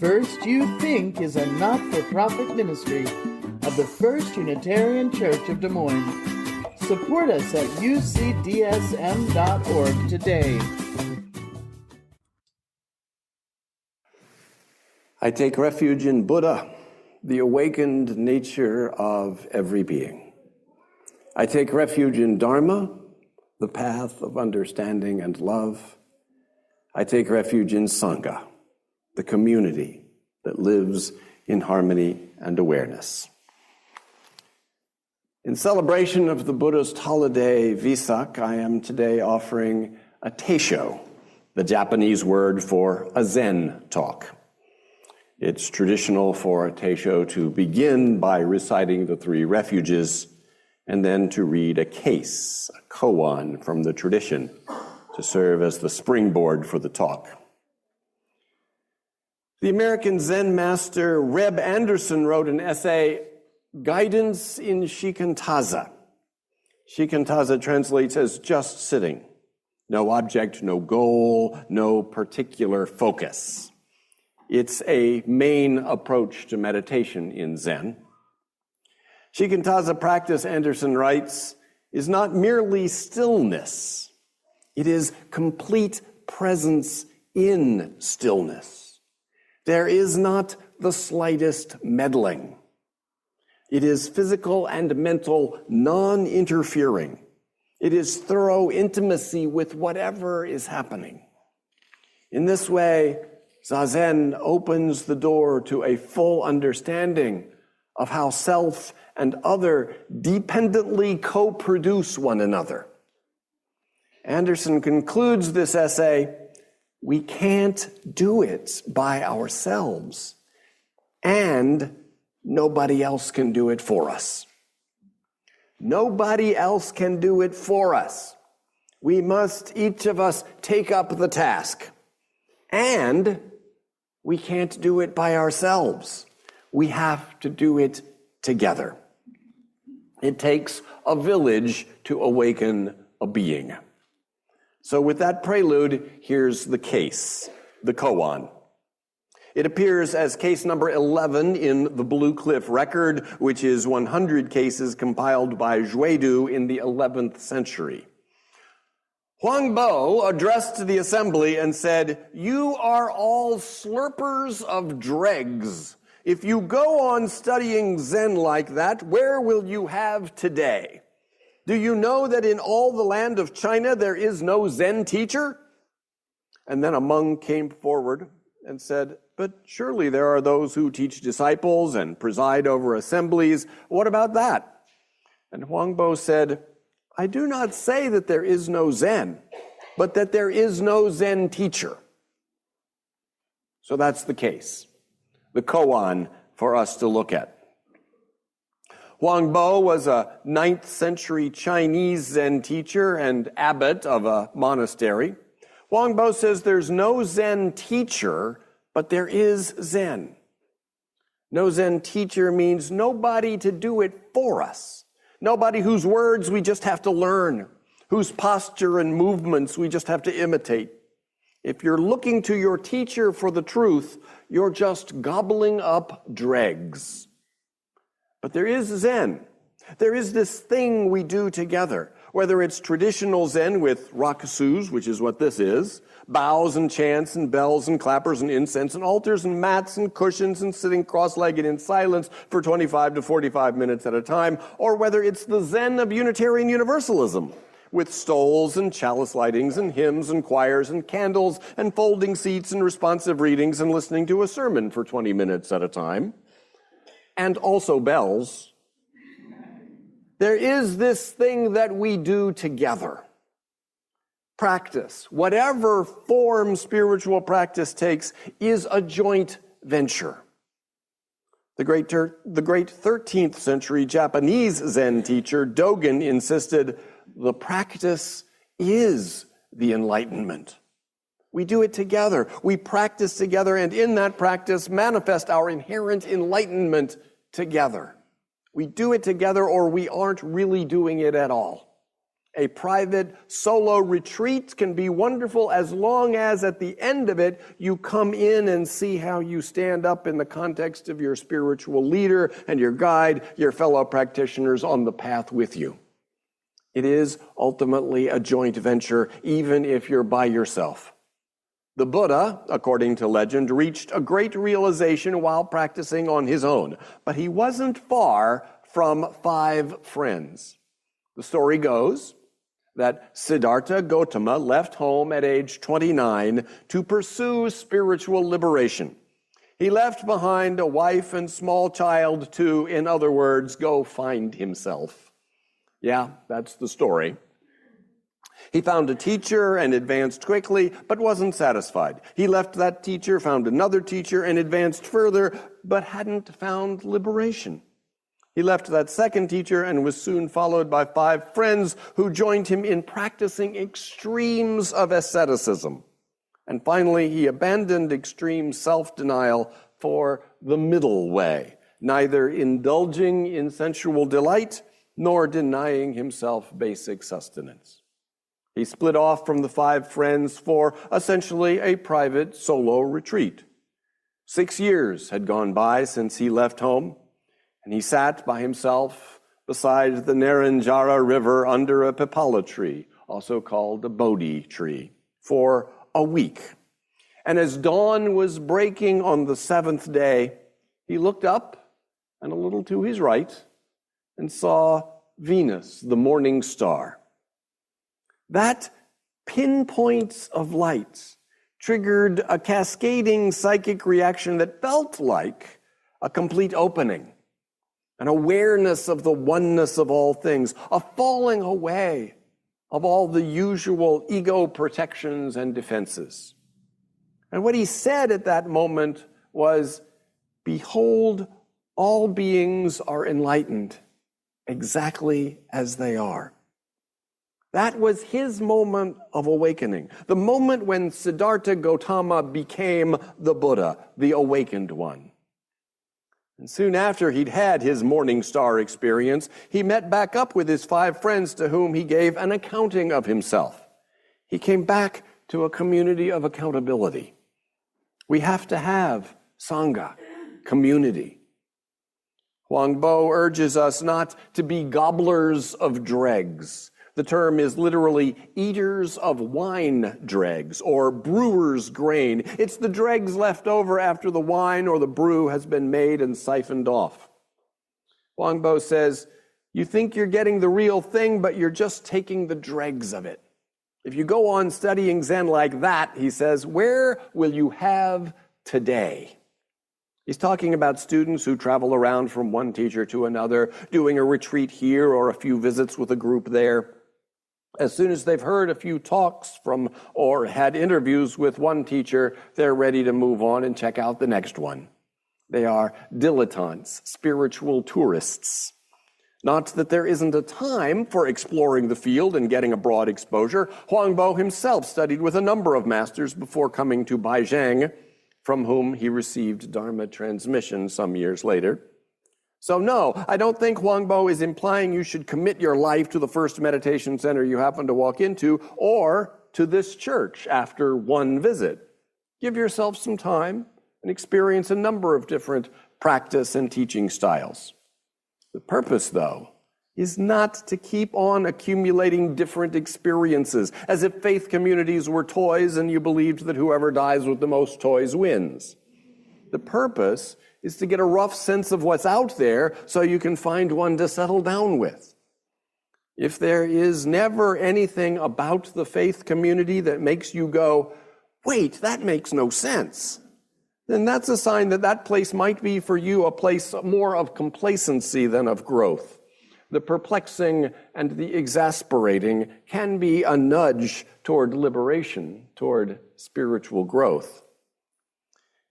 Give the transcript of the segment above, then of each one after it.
First You Think is a not-for-profit ministry of the First Unitarian Church of Des Moines. Support us at ucdsm.org today. I take refuge in Buddha, the awakened nature of every being. I take refuge in Dharma, the path of understanding and love. I take refuge in Sangha, the community that lives in harmony and awareness. In celebration of the Buddhist holiday Vesak, I am today offering a teisho, the Japanese word for a Zen talk. It's traditional for a teisho to begin by reciting the three refuges and then to read a case, a koan from the tradition, to serve as the springboard for the talk. The American Zen master Reb Anderson wrote an essay, Guidance in Shikantaza. Shikantaza translates as just sitting. No object, no goal, no particular focus. It's a main approach to meditation in Zen. Shikantaza practice, Anderson writes, is not merely stillness. It is complete presence in stillness. There is not the slightest meddling. It is physical and mental non-interfering. It is thorough intimacy with whatever is happening. In this way, Zazen opens the door to a full understanding of how self and other dependently co-produce one another. Anderson concludes this essay, we can't do it by ourselves, and nobody else can do it for us. Nobody else can do it for us. We must, each of us, take up the task. And we can't do it by ourselves. We have to do it together. It takes a village to awaken a being. So with that prelude, here's the case, the koan. It appears as case number 11 in the Blue Cliff Record, which is 100 cases compiled by Zhuidu in the 11th century. Huangbo addressed the assembly and said, "You are all slurpers of dregs. If you go on studying Zen like that, where will you have today? Do you know that in all the land of China there is no Zen teacher?" And then a monk came forward and said, "But surely there are those who teach disciples and preside over assemblies. What about that?" And Huangbo said, "I do not say that there is no Zen, but that there is no Zen teacher." So that's the case, the koan for us to look at. Huangbo was a 9th century Chinese Zen teacher and abbot of a monastery. Huangbo says there's no Zen teacher, but there is Zen. No Zen teacher means nobody to do it for us. Nobody whose words we just have to learn, whose posture and movements we just have to imitate. If you're looking to your teacher for the truth, you're just gobbling up dregs. But there is Zen. There is this thing we do together, whether it's traditional Zen with rakusus, which is what this is, bows and chants and bells and clappers and incense and altars and mats and cushions and sitting cross-legged in silence for 25 to 45 minutes at a time, or whether it's the Zen of Unitarian Universalism with stoles and chalice lightings and hymns and choirs and candles and folding seats and responsive readings and listening to a sermon for 20 minutes at a time, and also bells. There is this thing that we do together. Practice, whatever form spiritual practice takes, is a joint venture. The great 13th century Japanese Zen teacher Dogen insisted the practice is the enlightenment. We do it together. We practice together, and in that practice manifest our inherent enlightenment together. We do it together, or we aren't really doing it at all. A private solo retreat can be wonderful as long as at the end of it, you come in and see how you stand up in the context of your spiritual leader and your guide, your fellow practitioners on the path with you. It is ultimately a joint venture, even if you're by yourself. The Buddha, according to legend, reached a great realization while practicing on his own, but he wasn't far from 5 friends. The story goes that Siddhartha Gautama left home at age 29 to pursue spiritual liberation. He left behind a wife and small child to, in other words, go find himself. Yeah, that's the story. He found a teacher and advanced quickly, but wasn't satisfied. He left that teacher, found another teacher, and advanced further, but hadn't found liberation. He left that second teacher and was soon followed by 5 friends who joined him in practicing extremes of asceticism. And finally, he abandoned extreme self-denial for the middle way, neither indulging in sensual delight nor denying himself basic sustenance. He split off from the 5 friends for essentially a private solo retreat. 6 years had gone by since he left home, and he sat by himself beside the Naranjara River under a pipala tree, also called a Bodhi tree, for a week. And as dawn was breaking on the 7th day, he looked up and a little to his right and saw Venus, the morning star. That pinpoint of light triggered a cascading psychic reaction that felt like a complete opening, an awareness of the oneness of all things, a falling away of all the usual ego protections and defenses. And what he said at that moment was, "Behold, all beings are enlightened exactly as they are." That was his moment of awakening, the moment when Siddhartha Gautama became the Buddha, the awakened one. And soon after he'd had his morning star experience, he met back up with his 5 friends to whom he gave an accounting of himself. He came back to a community of accountability. We have to have Sangha, community. Huang Bo urges us not to be gobblers of dregs. The term is literally eaters of wine dregs or brewer's grain. It's the dregs left over after the wine or the brew has been made and siphoned off. Huang Bo says, you think you're getting the real thing, but you're just taking the dregs of it. If you go on studying Zen like that, he says, where will you have today? He's talking about students who travel around from one teacher to another, doing a retreat here or a few visits with a group there. As soon as they've heard a few talks from or had interviews with one teacher, they're ready to move on and check out the next one. They are dilettantes, spiritual tourists. Not that there isn't a time for exploring the field and getting a broad exposure. Huang Bo himself studied with a number of masters before coming to Baizhang, from whom he received Dharma transmission some years later. So no, I don't think Huang Bo is implying you should commit your life to the first meditation center you happen to walk into or to this church after one visit. Give yourself some time and experience a number of different practice and teaching styles. The purpose, though, is not to keep on accumulating different experiences, as if faith communities were toys and you believed that whoever dies with the most toys wins. The purpose is to get a rough sense of what's out there so you can find one to settle down with. If there is never anything about the faith community that makes you go, wait, that makes no sense, then that's a sign that that place might be for you a place more of complacency than of growth. The perplexing and the exasperating can be a nudge toward liberation, toward spiritual growth.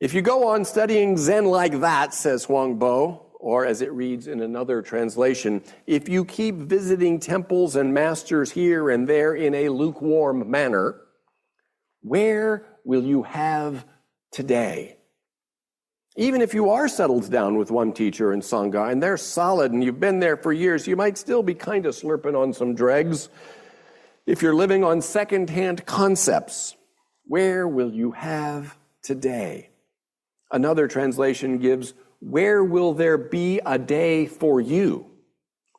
If you go on studying Zen like that, says Huang Bo, or as it reads in another translation, if you keep visiting temples and masters here and there in a lukewarm manner, where will you have today? Even if you are settled down with one teacher in Sangha and they're solid and you've been there for years, you might still be kind of slurping on some dregs. If you're living on second-hand concepts, where will you have today? Another translation gives, where will there be a day for you?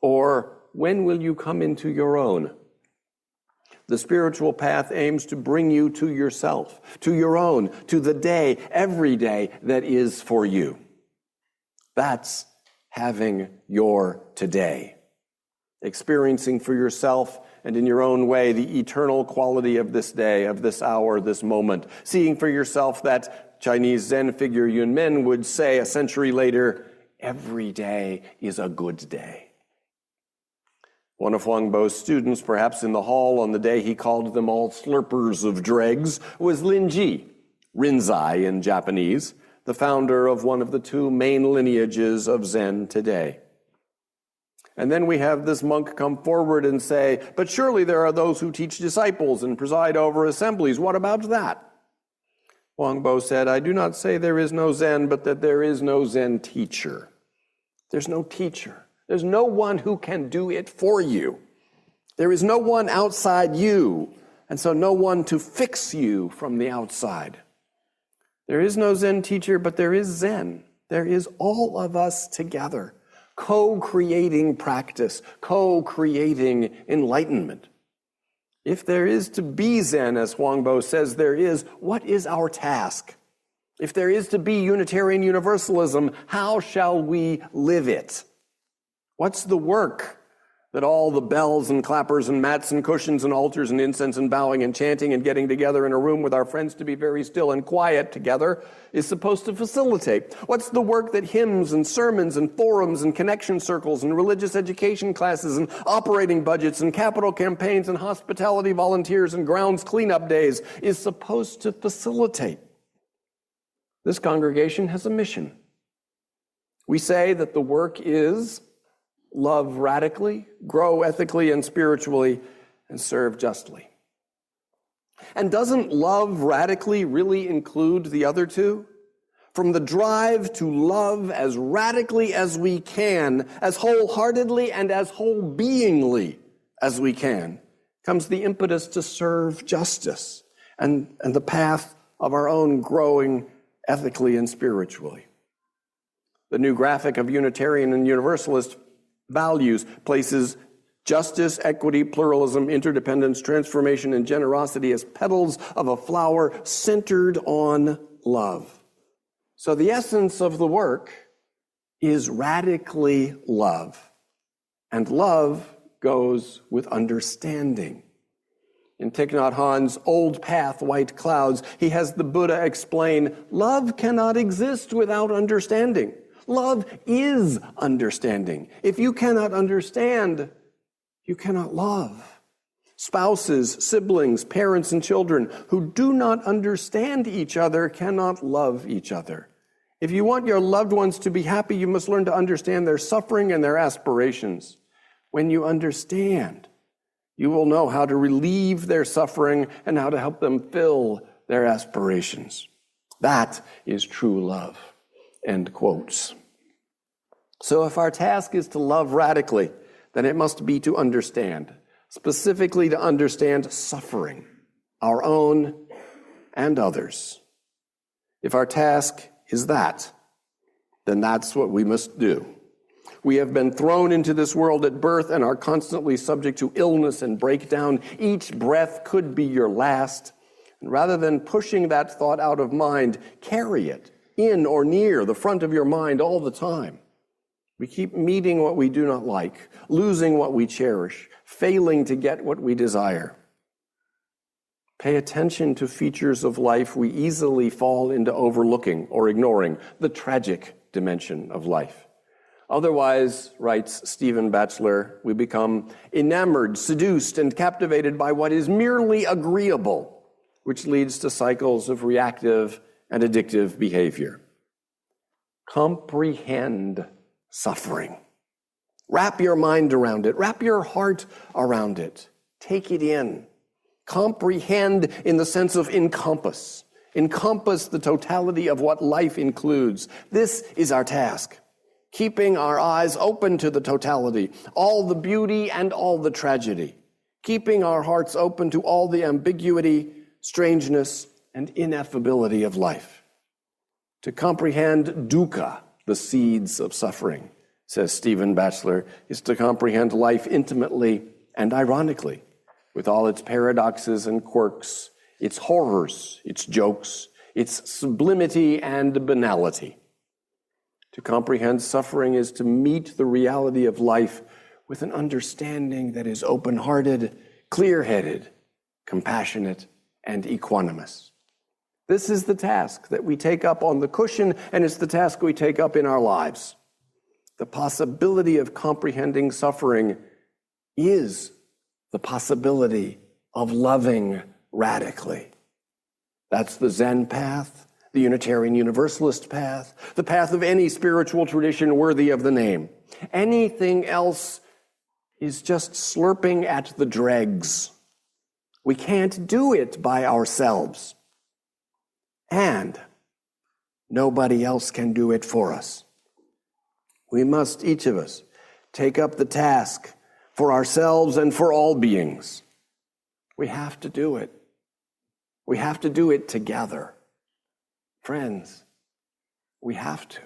Or when will you come into your own? The spiritual path aims to bring you to yourself, to your own, to the day, every day that is for you. That's having your today. Experiencing for yourself and in your own way the eternal quality of this day, of this hour, this moment. Seeing for yourself that Chinese Zen figure Yun Men would say a century later, every day is a good day. One of Huang Bo's students, perhaps in the hall on the day he called them all slurpers of dregs, was Lin Ji, Rinzai in Japanese, the founder of one of the two main lineages of Zen today. And then we have this monk come forward and say, but surely there are those who teach disciples and preside over assemblies. What about that? Huang Bo said, I do not say there is no Zen, but that there is no Zen teacher. There's no teacher. There's no one who can do it for you. There is no one outside you, and so no one to fix you from the outside. There is no Zen teacher, but there is Zen. There is all of us together, co-creating practice, co-creating enlightenment. If there is to be Zen, as Huang Bo says there is, what is our task? If there is to be Unitarian Universalism, how shall we live it? What's the work that all the bells and clappers and mats and cushions and altars and incense and bowing and chanting and getting together in a room with our friends to be very still and quiet together is supposed to facilitate? What's the work that hymns and sermons and forums and connection circles and religious education classes and operating budgets and capital campaigns and hospitality volunteers and grounds cleanup days is supposed to facilitate? This congregation has a mission. We say that the work is love radically, grow ethically and spiritually, and serve justly. And doesn't love radically really include the other two? From the drive to love as radically as we can, as wholeheartedly and as whole-beingly as we can, comes the impetus to serve justice and the path of our own growing ethically and spiritually. The new graphic of Unitarian and Universalist values places justice, equity, pluralism, interdependence, transformation, and generosity as petals of a flower centered on love. So the essence of the work is radically love. And love goes with understanding. In Thich Nhat Hanh's Old Path, White Clouds, he has the Buddha explain, love cannot exist without understanding. Love is understanding. If you cannot understand, you cannot love. Spouses, siblings, parents, and children who do not understand each other cannot love each other. If you want your loved ones to be happy, you must learn to understand their suffering and their aspirations. When you understand, you will know how to relieve their suffering and how to help them fill their aspirations. That is true love. End quotes. So if our task is to love radically, then it must be to understand, specifically to understand suffering, our own and others. If our task is that, then that's what we must do. We have been thrown into this world at birth and are constantly subject to illness and breakdown. Each breath could be your last. And rather than pushing that thought out of mind, carry it in or near the front of your mind all the time. We keep meeting what we do not like, losing what we cherish, failing to get what we desire. Pay attention to features of life we easily fall into overlooking or ignoring, the tragic dimension of life. Otherwise, writes Stephen Batchelor, we become enamored, seduced, and captivated by what is merely agreeable, which leads to cycles of reactive and addictive behavior. Comprehend suffering. Wrap your mind around it. Wrap your heart around it. Take it in. Comprehend in the sense of encompass. Encompass the totality of what life includes. This is our task. Keeping our eyes open to the totality, all the beauty and all the tragedy. keeping our hearts open to all the ambiguity, strangeness, and ineffability of life. To comprehend dukkha, the seeds of suffering, says Stephen Batchelor, is to comprehend life intimately and ironically, with all its paradoxes and quirks, its horrors, its jokes, its sublimity and banality. To comprehend suffering is to meet the reality of life with an understanding that is open-hearted, clear-headed, compassionate, and equanimous. This is the task that we take up on the cushion, and it's the task we take up in our lives. The possibility of comprehending suffering is the possibility of loving radically. That's the Zen path, the Unitarian Universalist path, the path of any spiritual tradition worthy of the name. Anything else is just slurping at the dregs. We can't do it by ourselves. And nobody else can do it for us. We must, each of us, take up the task for ourselves and for all beings. We have to do it. We have to do it together. Friends, we have to.